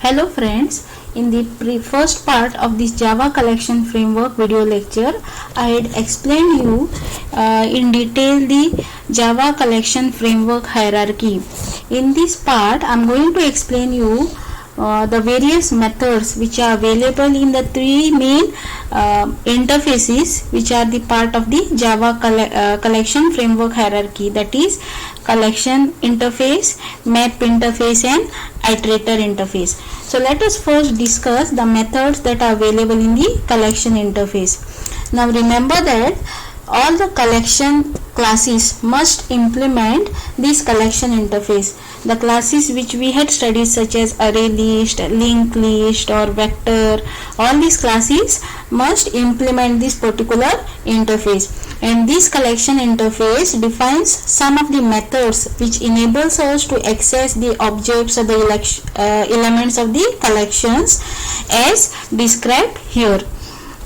Hello friends, in the first part of this Java collection framework video lecture, I had explained you in detail the Java collection framework hierarchy. In this part, I am going to explain you the various methods which are available in the three main interfaces which are the part of the Java collection framework hierarchy, that is collection interface, map interface and iterator interface. So let us first discuss the methods that are available in the collection interface. Now remember that all the collection classes must implement this collection interface. The classes which we had studied, such as array list, linked list or vector, all these classes must implement this particular interface, and this collection interface defines some of the methods which enables us to access the objects or the elements of the collections as described here.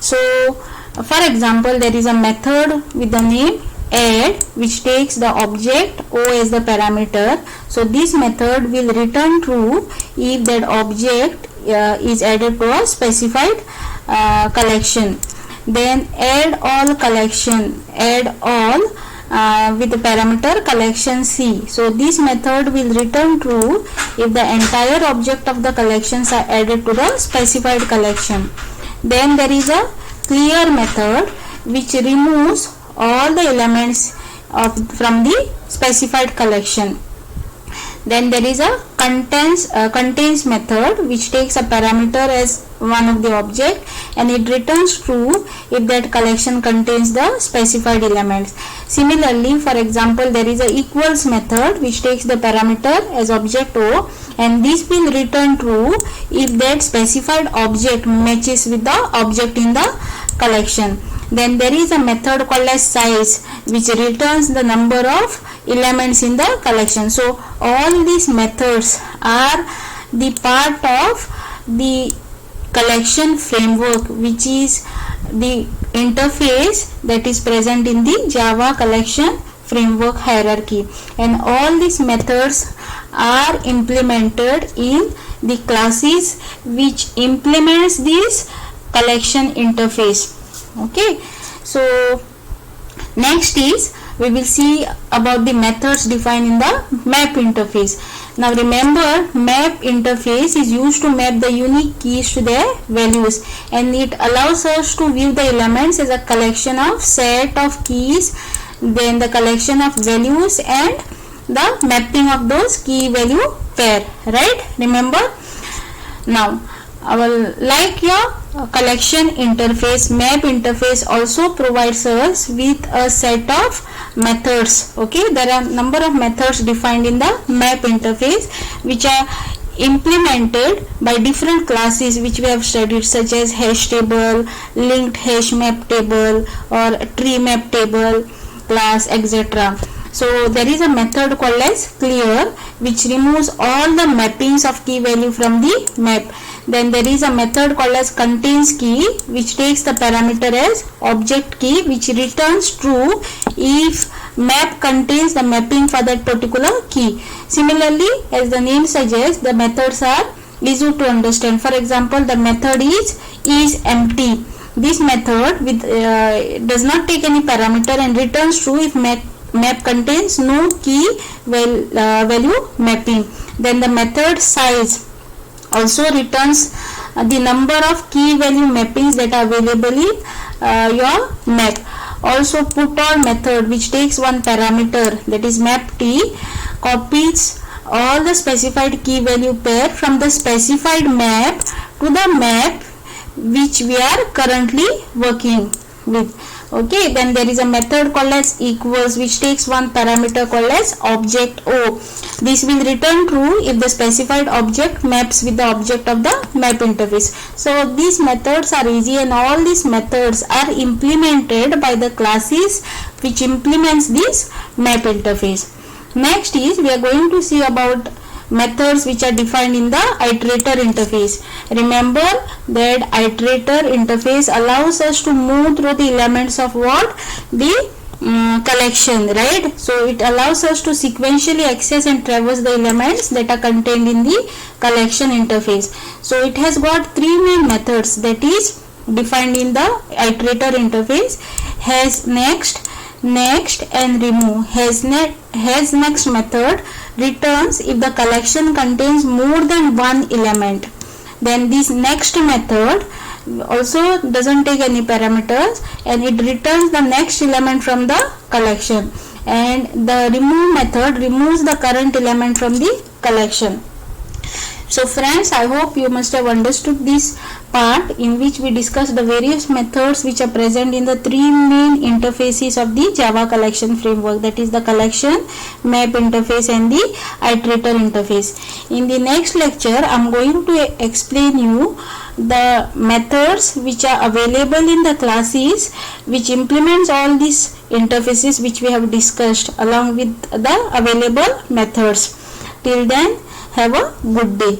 So for example, there is a method with the name add which takes the object O as the parameter. So this method will return true if that object is added to a specified collection. Then add all collection, add all with the parameter collection C. So this method will return true if the entire object of the collections are added to the specified collection. Then there is a clear method which removes all the elements from the specified collection. Then there is a contains method which takes a parameter as one of the object and it returns true if that collection contains the specified elements. Similarly, for example, there is a equals method which takes the parameter as object O and this will return true if that specified object matches with the object in the collection. Then there is a method called as size which returns the number of elements in the collection. So all these methods are the part of the collection framework, which is the interface that is present in the Java collection framework hierarchy, and all these methods are implemented in the classes which implements this collection interface. Okay, so next is we will see about the methods defined in the map interface. Now remember, map interface is used to map the unique keys to their values, and it allows us to view the elements as a collection of set of keys, then the collection of values and the mapping of those key value pair, right? Remember. Now like your collection interface, map interface also provides us with a set of methods. Okay, there are number of methods defined in the map interface which are implemented by different classes which we have studied, such as hash table, linked hash map table or tree map table class, etc. So there is a method called as clear which removes all the mappings of key value from the map. Then there is a method called as contains key which takes the parameter as object key which returns true if map contains the mapping for that particular key. Similarly, as the name suggests, the methods are easy to understand. For example, the method is empty. This method does not take any parameter and returns true if map contains no key value mapping. Then the method size also returns the number of key value mappings that are available in your map. Also put all method which takes one parameter, that is map t, copies all the specified key value pair from the specified map to the map which we are currently working with. Okay, then there is a method called as equals which takes one parameter called as object O. This will return true if the specified object maps with the object of the map interface. So these methods are easy, and all these methods are implemented by the classes which implements this map interface. Next is we are going to see about methods which are defined in the iterator interface. Remember that iterator interface allows us to move through the elements of what? The collection, right? So it allows us to sequentially access and traverse the elements that are contained in the collection interface. So it has got three main methods that is defined in the iterator interface: has next, next and remove. Has next method returns if the collection contains more than one element. Then this next method also doesn't take any parameters and it returns the next element from the collection, and the remove method removes the current element from the collection. So friends, I hope you must have understood this part in which we discussed the various methods which are present in the three main interfaces of the Java collection framework, that is the collection, map interface and the iterator interface. In the next lecture, I am going to explain you the methods which are available in the classes which implements all these interfaces which we have discussed along with the available methods. Till then, have a good day.